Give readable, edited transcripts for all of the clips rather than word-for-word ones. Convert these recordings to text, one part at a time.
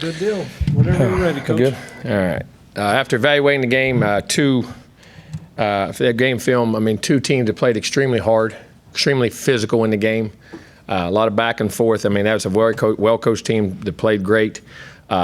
Good deal. Whenever you're ready, Coach. Good. All right. After evaluating the game, for that game film, two teams that played extremely hard, extremely physical in the game. A lot of back and forth. That was a very well-coached team that played great. We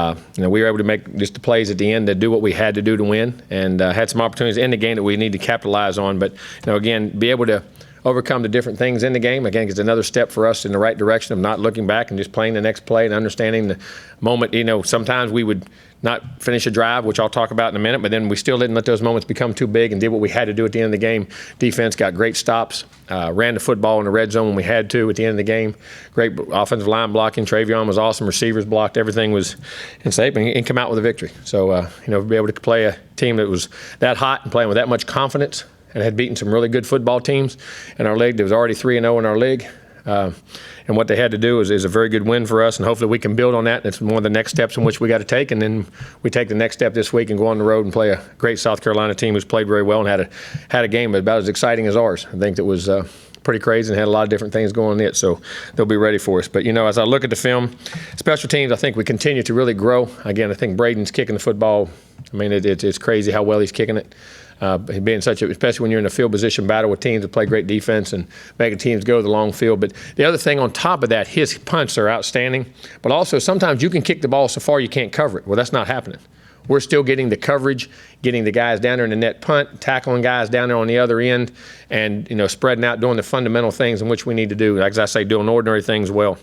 were able to make just the plays at the end to do what we had to do to win, and had some opportunities in the game that we need to capitalize on. But again, be able to overcome the different things in the game. Again, it's another step for us in the right direction of not looking back and just playing the next play and understanding the moment. Sometimes we would not finish a drive, which I'll talk about in a minute, but then we still didn't let those moments become too big and did what we had to do at the end of the game. Defense got great stops, ran the football in the red zone when we had to at the end of the game. Great offensive line blocking. Travion was awesome. Receivers blocked. Everything was in safe and come out with a victory. So, be able to play a team that was that hot and playing with that much confidence and had beaten some really good football teams in our league. There was already 3-0 in our league. And what they had to do is a very good win for us, and hopefully we can build on that. That's one of the next steps in which we got to take, and then we take the next step this week and go on the road and play a great South Carolina team who's played very well and had a game about as exciting as ours. I think that was pretty crazy and had a lot of different things going in it, so they'll be ready for us. But, as I look at the film, special teams, I think we continue to really grow. Again, I think Braden's kicking the football. It's crazy how well he's kicking it. Being especially when you're in a field position battle with teams that play great defense and making teams go the long field. But the other thing on top of that, his punts are outstanding. But also sometimes you can kick the ball so far you can't cover it. Well, that's not happening. We're still getting the coverage, getting the guys down there in the net punt, tackling guys down there on the other end, and spreading out, doing the fundamental things in which we need to do. Like I say, doing ordinary things well.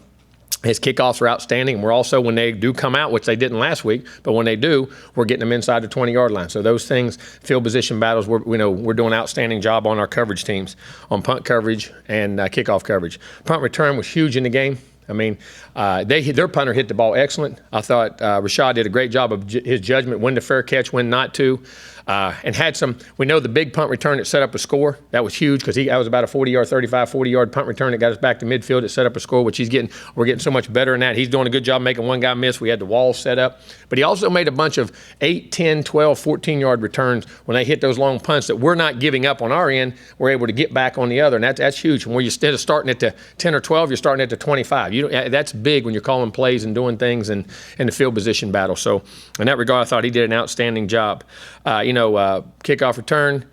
His kickoffs are outstanding. We're also, when they do come out, which they didn't last week, but when they do, we're getting them inside the 20-yard line. So those things, field position battles, we're doing an outstanding job on our coverage teams, on punt coverage and kickoff coverage. Punt return was huge in the game. Their punter hit the ball excellent. I thought Rashad did a great job of his judgment, when to fair catch, when not to. And had some, we know the big punt return that set up a score. That was huge because that was about a 40-yard punt return that got us back to midfield. It set up a score, which we're getting so much better in that. He's doing a good job making one guy miss. We had the wall set up. But he also made a bunch of 8, 10, 12, 14-yard returns when they hit those long punts that we're not giving up on our end. We're able to get back on the other, and that's huge. When instead of starting at the 10 or 12, you're starting at the 25. That's big when you're calling plays and doing things in the field position battle. So in that regard, I thought he did an outstanding job. Kickoff return,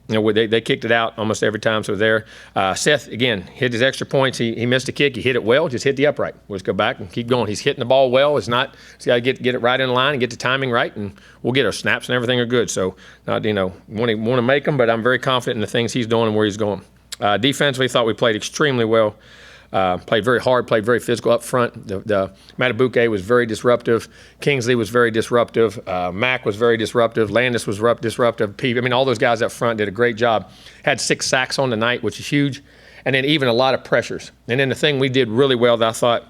they kicked it out almost every time, so there. Seth, again, hit his extra points. He missed a kick. He hit it well, just hit the upright. We'll just go back and keep going. He's hitting the ball well. He's got to get it right in line and get the timing right, and we'll get our snaps and everything are good. So, want to make them, but I'm very confident in the things he's doing and where he's going. Defensively, thought we played extremely well. Played very hard, played very physical up front. The Matabuke was very disruptive. Kingsley was very disruptive. Mack was very disruptive. Landis was disruptive. Pete, all those guys up front did a great job. Had 6 sacks on the night, which is huge. And then even a lot of pressures. And then the thing we did really well that I thought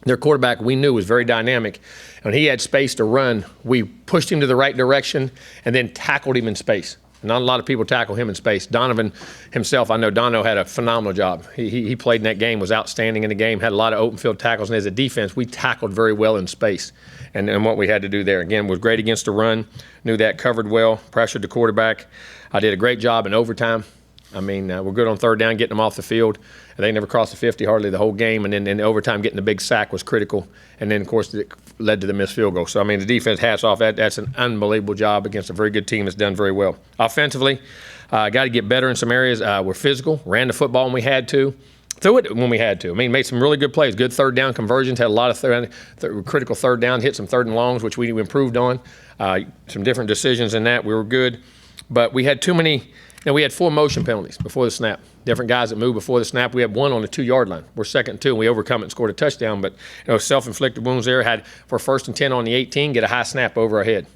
their quarterback we knew was very dynamic. When he had space to run, we pushed him to the right direction and then tackled him in space. Not a lot of people tackle him in space. Donovan himself, I know Dono had a phenomenal job. He played in that game, was outstanding in the game, had a lot of open field tackles, and as a defense, we tackled very well in space. And what we had to do there, again, was great against the run, knew that, covered well, pressured the quarterback. I did a great job in overtime. We're good on third down, getting them off the field. They never crossed the 50 hardly the whole game, and then in overtime, getting the big sack was critical. And then, of course, it led to the missed field goal. So, the defense, hats off. That's an unbelievable job against a very good team that's done very well. Offensively, got to get better in some areas. We're physical, ran the football when we had to, threw it when we had to. Made some really good plays, good third down conversions, had a lot of critical third down, hit some third and longs, which we improved on. Some different decisions in that. We were good. But we had too many. We had 4 motion penalties before the snap. Different guys that moved before the snap. We had 1 on the 2-yard line. We're 2nd and 2, and we overcome it and scored a touchdown. But self-inflicted wounds there. Had for 1st and 10 on the 18, get a high snap over our head.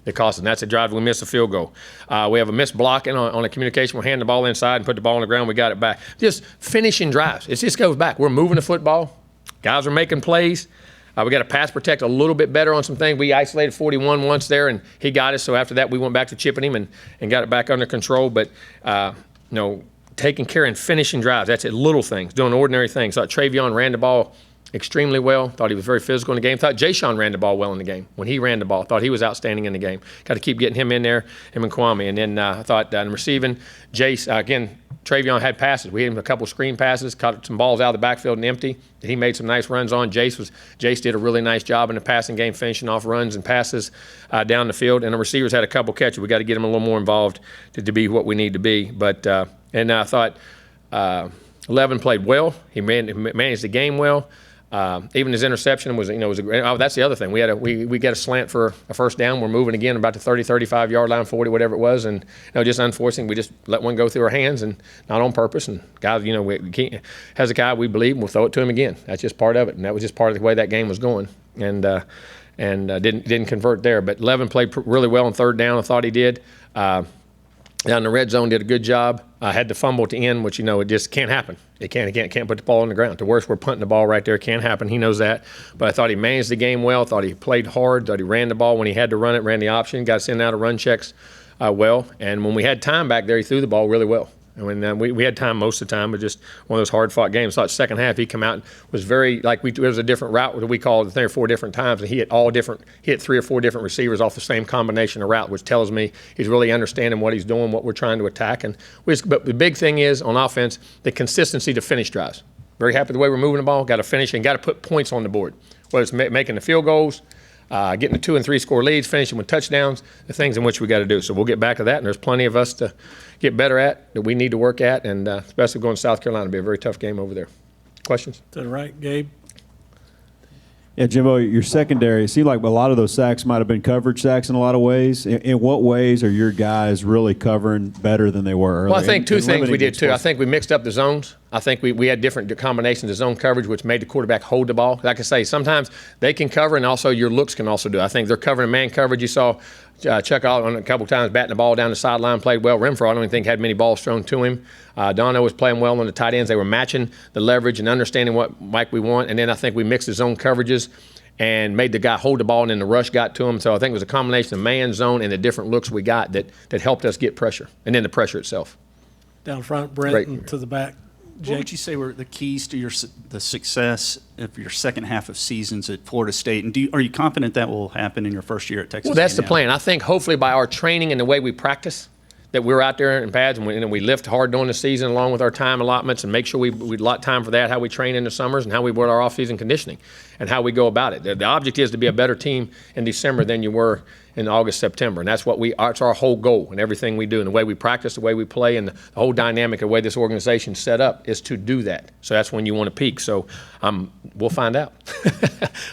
It cost us. And that's a drive. We missed a field goal. We have a missed blocking on a communication. We'll hand the ball inside and put the ball on the ground. We got it back. Just finishing drives. It just goes back. We're moving the football. Guys are making plays. We got to pass protect a little bit better on some things. We isolated 41 once there, and he got us. So after that, we went back to chipping him and got it back under control. But, taking care and finishing drives, that's it, little things, doing ordinary things. So Travion ran the ball extremely well. Thought he was very physical in the game. Thought Jayshon ran the ball well in the game. When he ran the ball, thought he was outstanding in the game. Got to keep getting him in there, him and Kwame. And then I thought in receiving, Jace, again, Travion had passes. We had him a couple screen passes, caught some balls out of the backfield and empty that he made some nice runs on. Jace did a really nice job in the passing game, finishing off runs and passes down the field. And the receivers had a couple catches. We got to get them a little more involved to be what we need to be. But and I thought 11 played well. He managed the game well. Even his interception was a great. Oh, that's the other thing. We got a slant for a first down. We're moving again about the 30, 35 yard line, 40, whatever it was, and just unfortunate. We just let one go through our hands and not on purpose. And guys, we can't. Hezekiah, we believe, we'll throw it to him again. That's just part of it, and that was just part of the way that game was going. And didn't convert there. But 11 played really well on third down. I thought he did. Down in the red zone, did a good job. Had to fumble at the end, which it just can't happen. It can't put the ball on the ground. The worst, we're punting the ball right there. It can't happen. He knows that. But I thought he managed the game well. Thought he played hard. Thought he ran the ball when he had to run it. Ran the option. Got us in and out of run checks well. And when we had time back there, he threw the ball really well. I mean, we had time most of the time, but just one of those hard-fought games. I thought second half he come out and was very it was a different route that we called 3 or 4 different times, and he hit 3 or 4 different receivers off the same combination of route, which tells me he's really understanding what he's doing, what we're trying to attack. But the big thing is on offense, the consistency to finish drives. Very happy with the way we're moving the ball. Got to finish and got to put points on the board, whether it's making the field goals, getting the 2 and 3 score leads, finishing with touchdowns, the things in which we got to do. So we'll get back to that, and there's plenty of us to get better at, that we need to work at, and especially going to South Carolina. It'll be a very tough game over there. Questions? To the right, Gabe. Yeah, Jimbo, your secondary, it seemed like a lot of those sacks might have been coverage sacks in a lot of ways. In what ways are your guys really covering better than they were earlier? Well, I think two things we did, too. I think we mixed up the zones. I think we had different combinations of zone coverage, which made the quarterback hold the ball. Like I say, sometimes they can cover, and also your looks can also do it. I think they're covering man coverage. You saw Chuck on a couple times batting the ball down the sideline, played well. Renfro, I don't even think had many balls thrown to him. Dono was playing well on the tight ends. They were matching the leverage and understanding what Mike we want. And then I think we mixed the zone coverages and made the guy hold the ball, and then the rush got to him. So I think it was a combination of man, zone, and the different looks we got that helped us get pressure, and then the pressure itself. Down front, Brent, and to the back. Jake. What would you say were the keys to the success of your second half of seasons at Florida State? And are you confident that will happen in your first year at Texas? Well, that's A&M? the plan. I think hopefully by our training and the way we practice, that we're out there in pads and we lift hard during the season along with our time allotments and make sure we allot time for that, how we train in the summers and how we work our off-season conditioning and how we go about it. The object is to be a better team in December than you were in August, September. And that's that's our whole goal in everything we do. And the way we practice, the way we play, and the whole dynamic of the way this organization's set up is to do that. So that's when you want to peak. So we'll find out.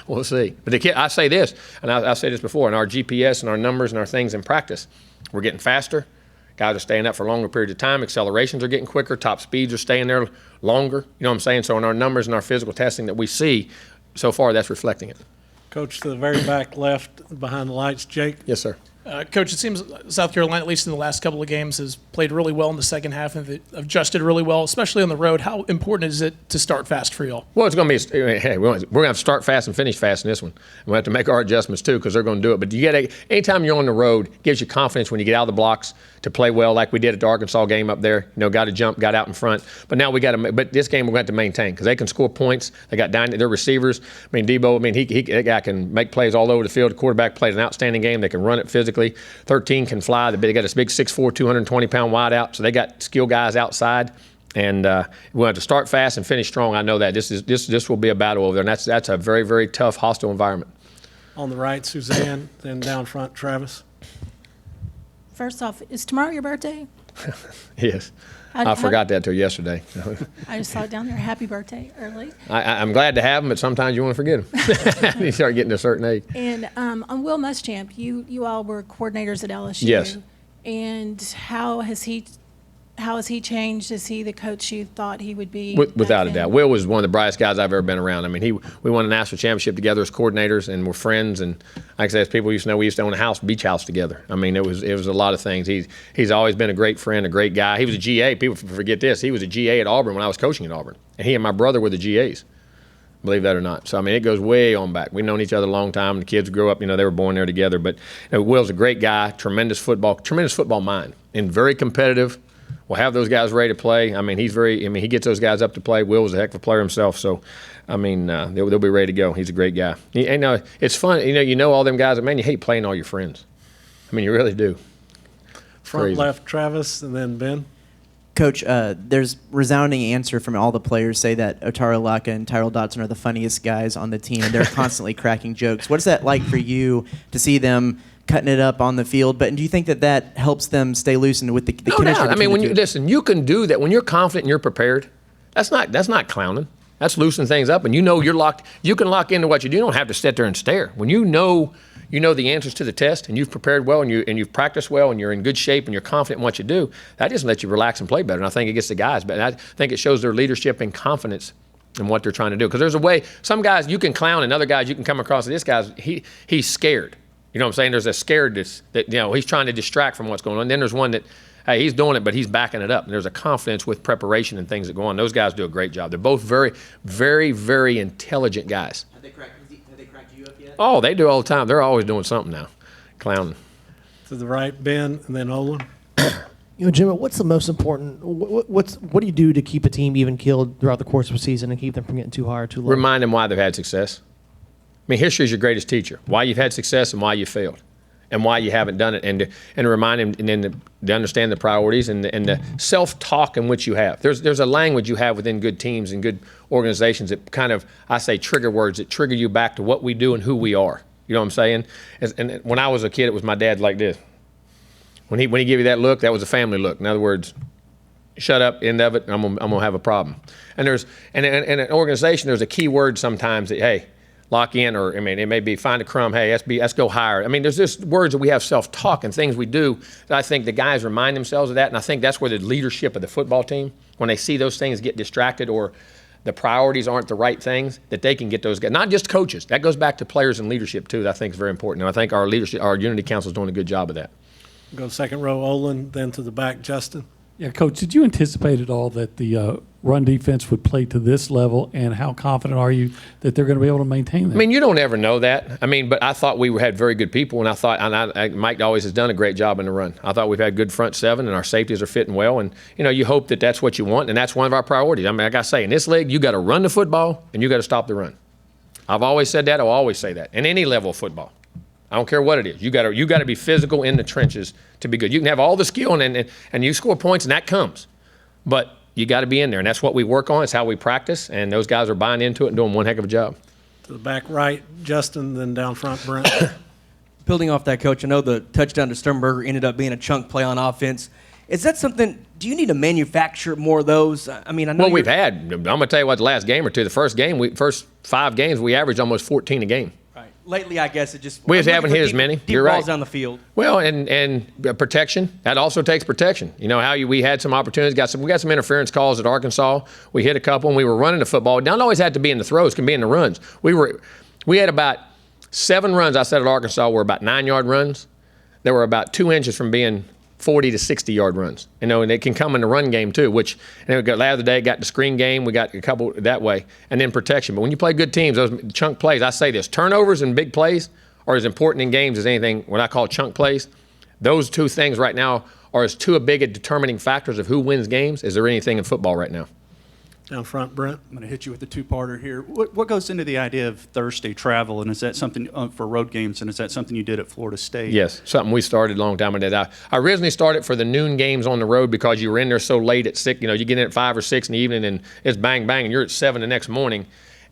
We'll see. But I say this, and I say this before, in our GPS and our numbers and our things in practice, we're getting faster. Guys are staying up for a longer period of time. Accelerations are getting quicker. Top speeds are staying there longer. You know what I'm saying? So in our numbers and our physical testing that we see, so far that's reflecting it. Coach, to the very back left behind the lights, Jake. Yes, sir. Coach, it seems South Carolina, at least in the last couple of games, has played really well in the second half and adjusted really well, especially on the road. How important is it to start fast for y'all? Well, it's going to be, hey, we're going to have to start fast and finish fast in this one. We'll have to make our adjustments, too, because they're going to do it. But anytime you're on the road, it gives you confidence when you get out of the blocks to play well like we did at the Arkansas game up there. Got to jump, got out in front. But now but this game we're going to have to maintain because they can score points. They got their receivers. Debo, that guy can make plays all over the field. The quarterback played an outstanding game. They can run it physically. 13 can fly. They got this big 6'4", 220-pound wideout. So they got skilled guys outside. And we'll have to start fast and finish strong. I know that. This will be a battle over there. And that's a very, very tough, hostile environment. On the right, Suzanne. Then down front, Travis. First off, is tomorrow your birthday? Yes. I forgot that till yesterday. I just saw it down there. Happy birthday early. I'm glad to have them, but sometimes you want to forget them. You start getting to a certain age. And on Will Muschamp, you all were coordinators at LSU. Yes. And how has he changed? Is he the coach you thought he would be? Without a doubt. Will was one of the brightest guys I've ever been around. We won a national championship together as coordinators, and we're friends. And like I said, as people used to know, we used to own a beach house together. It was a lot of things. He's always been a great friend, a great guy. He was a GA. People forget this. He was a GA at Auburn when I was coaching at Auburn. And he and my brother were the GAs, believe that or not. So, it goes way on back. We've known each other a long time. The kids grew up, they were born there together. But Will's a great guy, tremendous football mind, and very competitive. we'll have those guys ready to play. I mean, he gets those guys up to play. Will was a heck of a player himself, so I mean, they'll be ready to go. He's a great guy. And it's fun. You know all them guys. Man, you hate playing all your friends. I mean, you really do. Front Crazy. left, Travis, and then Ben. Coach, there's resounding answer from all the players say that Otaro Laka and Tyrell Dotson are the funniest guys on the team, and they're constantly cracking jokes. What is that like for you to see them cutting it up on the field? But do you think that helps them stay loose and with the No chemistry? doubt. I mean, between the two? you can do that when you're confident and you're prepared. That's not clowning. That's loosening things up, and you're locked. You can lock into what you do. You don't have to sit there and stare. When you know the answers to the test, and you've prepared well, and you've practiced well, and you're in good shape, and you're confident in what you do, that just lets you relax and play better. And I think it gets the guys, but I think it shows their leadership and confidence in what they're trying to do. Because there's a way. Some guys you can clown, and other guys you can come across. This guy's he's scared. You know what I'm saying? There's a scaredness that he's trying to distract from what's going on. And then there's one that, hey, he's doing it, but he's backing it up. And there's a confidence with preparation and things that go on. Those guys do a great job. They're both very, very, very intelligent guys. Have they cracked you up yet? Oh, they do all the time. They're always doing something now, clowning. To the right, Ben, and then Olin. Jimbo, what's the most important? What do you do to keep a team even keeled throughout the course of a season and keep them from getting too high or too low? Remind them why they've had success. I mean, history is your greatest teacher. Why you've had success and why you failed, and why you haven't done it, and to remind them, and then to understand the priorities and the self-talk in which you have. There's a language you have within good teams and good organizations that kind of, I say, trigger words that trigger you back to what we do and who we are. You know what I'm saying? And when I was a kid, it was my dad like this. When he gave you that look, that was a family look. In other words, shut up, end of it, I'm gonna have a problem. And in an organization, there's a key word sometimes that, hey, lock in, or I mean, it may be find a crumb. Hey, let's go higher. I mean, there's just words that we have self-talk and things we do that I think the guys remind themselves of that, and I think that's where the leadership of the football team, when they see those things get distracted or the priorities aren't the right things, that they can get those guys. Not just coaches. That goes back to players and leadership too. That I think is very important. And I think our leadership, our Unity Council is doing a good job of that. Go second row, Olin, then to the back, Justin. Yeah, Coach, did you anticipate at all that the run defense would play to this level, and how confident are you that they're going to be able to maintain that? I mean, you don't ever know that. I mean, but I thought we had very good people, and I thought, Mike always has done a great job in the run. I thought we've had good front seven, and our safeties are fitting well, and you hope that that's what you want, and that's one of our priorities. I mean, like I say, in this league, you got to run the football, and you got to stop the run. I've always said that. I'll always say that in any level of football. I don't care what it is. You got to be physical in the trenches to be good. You can have all the skill and you score points, and that comes, but you got to be in there, and that's what we work on. It's how we practice, and those guys are buying into it and doing one heck of a job. To the back right, Justin, then down front, Brent. Building off that, Coach, I know the touchdown to Sternberger ended up being a chunk play on offense. Is that something? Do you need to manufacture more of those? I mean, I know. Well, we've had. I'm gonna tell you what. The last game or two, the first 5 games, we averaged almost 14 a game. Right. Lately, I guess it just. We just haven't hit as many. Deep You're balls right. down the field. Well, and protection. That also takes protection. You know how we had some opportunities. We got some interference calls at Arkansas. We hit a couple, and we were running the football. It don't always have to be in the throws. It can be in the runs. We had about 7 runs. I said at Arkansas were about 9-yard runs. They were about 2 inches from being 40 to 60-yard runs. And it can come in the run game too, which last day got the screen game. We got a couple that way, and then protection. But when you play good teams, those chunk plays, I say this, turnovers and big plays are as important in games as anything what I call chunk plays. Those two things right now are as two big determining factors of who wins games as there anything in football right now. Down front, Brent. I'm going to hit you with a two-parter here. What goes into the idea of Thursday travel, and is that something for road games, and is that something you did at Florida State? Yes, something we started a long time ago. I originally started for the noon games on the road because you were in there so late at 6. You get in at 5 or 6 in the evening, and it's bang, bang, and you're at 7 the next morning.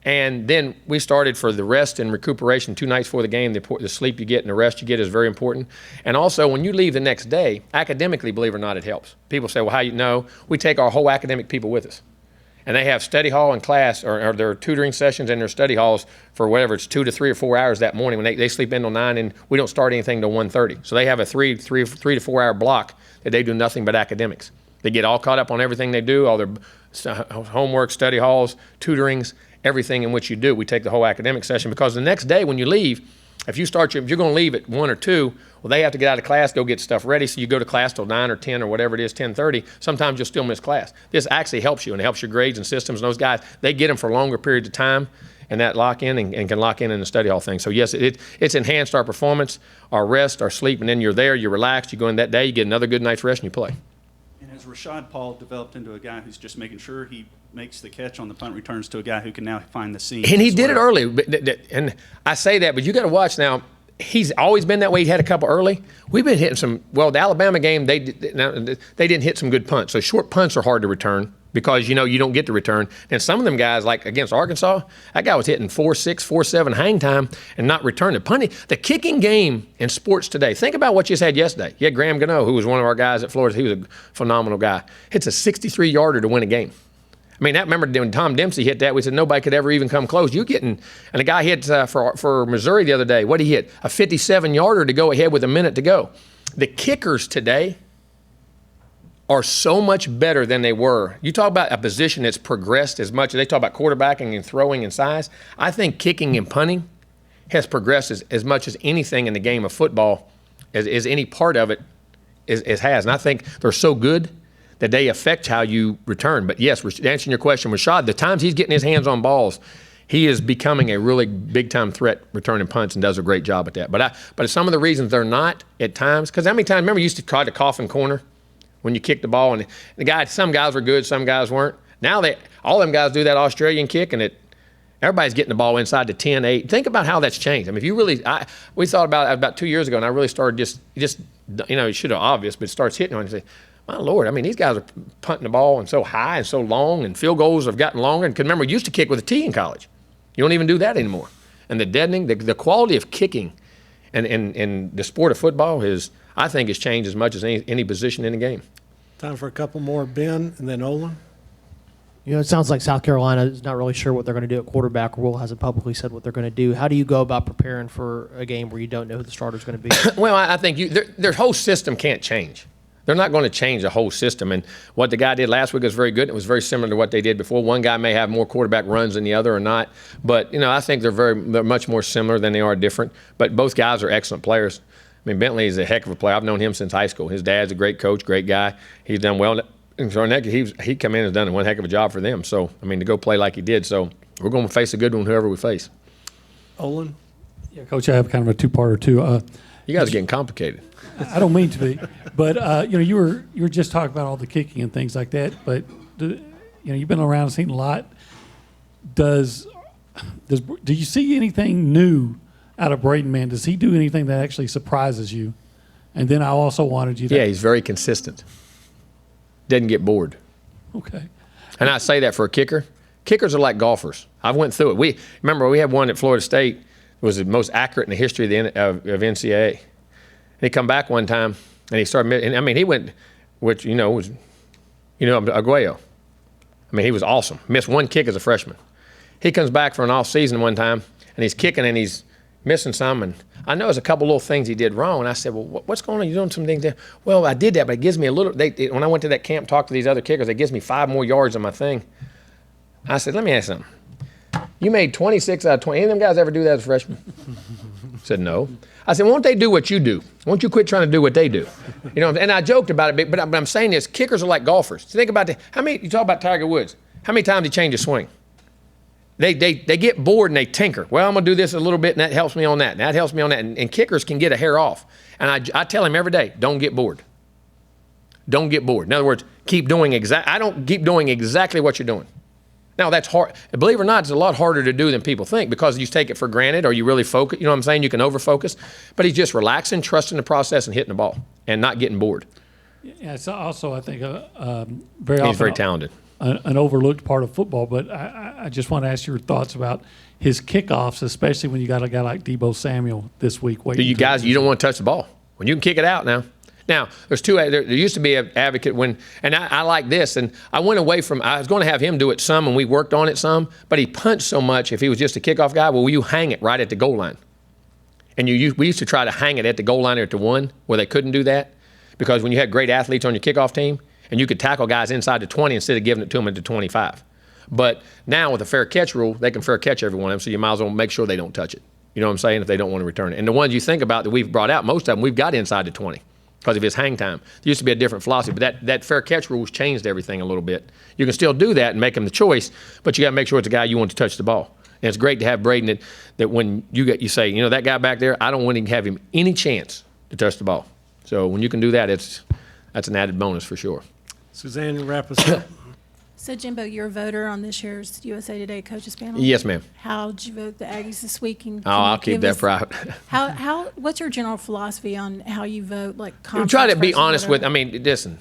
And then we started for the rest and recuperation 2 nights before the game. The sleep you get and the rest you get is very important. And also, when you leave the next day, academically, believe it or not, it helps. People say, well, how you know? We take our whole academic people with us. And they have study hall and class, or their tutoring sessions in their study halls for whatever, it's 2 to 3 or 4 hours that morning when they sleep in till 9, and we don't start anything till 1:30. So they have a 3 to 4 hour block that they do nothing but academics. They get all caught up on everything they do, all their homework, study halls, tutorings, everything in which you do. We take the whole academic session because the next day when you leave, if you're going to leave at 1 or 2, well, they have to get out of class, go get stuff ready, so you go to class till 9 or 10 or whatever it is, 10:30. Sometimes you'll still miss class. This actually helps you, and it helps your grades and systems. And those guys, they get them for longer periods of time, and that lock in and can lock in the study hall thing. So, yes, it's enhanced our performance, our rest, our sleep, and then you're there, you're relaxed, you go in that day, you get another good night's rest, and you play. And has Rashad Paul developed into a guy who's just making sure he makes the catch on the punt returns to a guy who can now find the seam? And he as did it well? early. And I say that, but you got to watch now. He's always been that way. He had a couple early. We've been hitting some. Well, the Alabama game, they didn't hit some good punts. So short punts are hard to return because you don't get the return. And some of them guys, like against Arkansas, that guy was hitting 4.6, 4.7 hang time and not returning. Punting, the kicking game in sports today. Think about what you just had yesterday. You had Graham Gano, who was one of our guys at Florida. He was a phenomenal guy. Hits a 63-yarder to win a game. I mean, remember when Tom Dempsey hit that, we said nobody could ever even come close. And a guy hit for Missouri the other day. What did he hit? A 57-yarder to go ahead with a minute to go. The kickers today are so much better than they were. You talk about a position that's progressed as much as they talk about quarterbacking and throwing and size. I think kicking and punting has progressed as much as anything in the game of football, as any part of it has. And I think they're so good that they affect how you return. But yes, answering your question, Rashad, the times he's getting his hands on balls, he is becoming a really big-time threat returning punts and does a great job at that. But some of the reasons they're not at times, because how many times, remember you used to try the coffin corner when you kicked the ball, and some guys were good, some guys weren't. Now all them guys do that Australian kick, and everybody's getting the ball inside the 10, 8. Think about how that's changed. I mean, if you really, we thought about 2 years ago, and I really started just it should have obvious, but it starts hitting on you and say, my Lord, I mean, these guys are punting the ball and so high and so long, and field goals have gotten longer. And remember, we used to kick with a tee in college. You don't even do that anymore. And the deadening, the quality of kicking and the sport of football I think, has changed as much as any position in the game. Time for a couple more. Ben and then Olin. It sounds like South Carolina is not really sure what they're going to do at quarterback. Will hasn't publicly said what they're going to do. How do you go about preparing for a game where you don't know who the starter's going to be? Well, I think their whole system can't change. They're not going to change the whole system. And what the guy did last week was very good. It was very similar to what they did before. One guy may have more quarterback runs than the other or not. But, I think they're much more similar than they are different. But both guys are excellent players. I mean, Bentley is a heck of a player. I've known him since high school. His dad's a great coach, great guy. He's done well. And so he come in and has done one heck of a job for them. So, I mean, to go play like he did. So we're going to face a good one, whoever we face. Olin. Yeah, Coach, I have kind of a two-parter too. You guys are getting complicated. I don't mean to be, but you were just talking about all the kicking and things like that. But you've been around and seen a lot. Do you see anything new out of Braden Mann? Does he do anything that actually surprises you? And then I also wanted you to. Yeah, he's very consistent. Doesn't get bored. Okay. And I say that for a kicker. Kickers are like golfers. I went through it. Remember we had one at Florida State that was the most accurate in the history of NCAA. And he come back one time and he started. And I mean, he went, which was, Arguello. I mean, he was awesome. Missed one kick as a freshman. He comes back for an off season one time and he's kicking and he's missing some. And I know there's a couple little things he did wrong. And I said, well, what's going on? You doing some things there? Well, I did that, but it gives me a little. When I went to that camp, talked to these other kickers, it gives me 5 more yards on my thing. I said, let me ask you something. You made 26 out of 20. Any of them guys ever do that as a freshman? Said no. I said, won't they do what you do? Won't you quit trying to do what they do? And I joked about it, but I'm saying this: kickers are like golfers. So think about you talk about Tiger Woods. How many times he changed his swing? They get bored and they tinker. Well, I'm gonna do this a little bit, and that helps me on that. And that helps me on that. And kickers can get a hair off. And I tell him every day, don't get bored. Don't get bored. In other words, keep doing I don't keep doing exactly what you're doing. Now, that's hard. Believe it or not, it's a lot harder to do than people think because you take it for granted or you really focus. You know what I'm saying? You can over-focus. But he's just relaxing, trusting the process, and hitting the ball and not getting bored. Yeah, it's also, I think, He's very talented. An overlooked part of football. But I just want to ask your thoughts about his kickoffs, especially when you got a guy like Debo Samuel this week. You guys, you don't want to touch the ball. When you can kick it out now. Now, there used to be an advocate and I like this, and I went away from, I was going to have him do it some, and we worked on it some, but he punched so much if he was just a kickoff guy, well, you hang it right at the goal line. And we used to try to hang it at the goal line or at the 1 where they couldn't do that, because when you had great athletes on your kickoff team, and you could tackle guys inside the 20 instead of giving it to them at the 25. But now with the fair catch rule, they can fair catch every one of them, so you might as well make sure they don't touch it. You know what I'm saying? If they don't want to return it. And the ones you think about that we've brought out, most of them we've got inside the 20. Because of his hang time. There used to be a different philosophy, but that fair catch rules changed everything a little bit. You can still do that and make him the choice, but you got to make sure it's a guy you want to touch the ball. And it's great to have Braden that when you say, that guy back there, I don't want to have him any chance to touch the ball. So when you can do that, that's an added bonus for sure. Suzanne, you wrap us up. So Jimbo, you're a voter on this year's USA Today coaches panel? Yes, ma'am. How'd you vote the Aggies this week? And Oh, can you I'll keep give that us- private. What's your general philosophy on how you vote? Like, We try to be conference honest versus with. I whatever? mean, listen,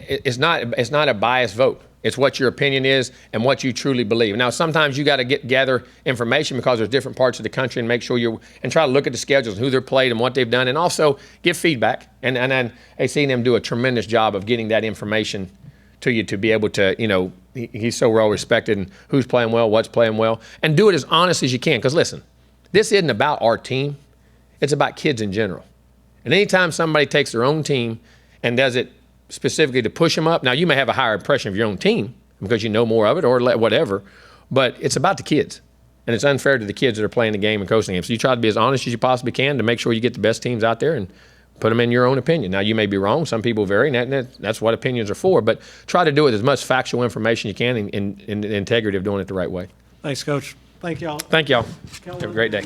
it's not a biased vote. It's what your opinion is and what you truly believe. Now, sometimes you got to gather information because there's different parts of the country and make sure and try to look at the schedules and who they're played and what they've done, and also give feedback. And I've seen them do a tremendous job of getting that information to you to be able to, he's so well respected and who's playing well, what's playing well, and do it as honest as you can. Because listen, this isn't about our team. It's about kids in general. And anytime somebody takes their own team and does it specifically to push them up, now you may have a higher impression of your own team because you know more of it or whatever, but it's about the kids. And it's unfair to the kids that are playing the game and coaching the game. So you try to be as honest as you possibly can to make sure you get the best teams out there and put them in your own opinion. Now, you may be wrong. Some people vary, and that's what opinions are for. But try to do it with as much factual information you can in the integrity of doing it the right way. Thanks, Coach. Thank y'all. Thank y'all. Have a great day.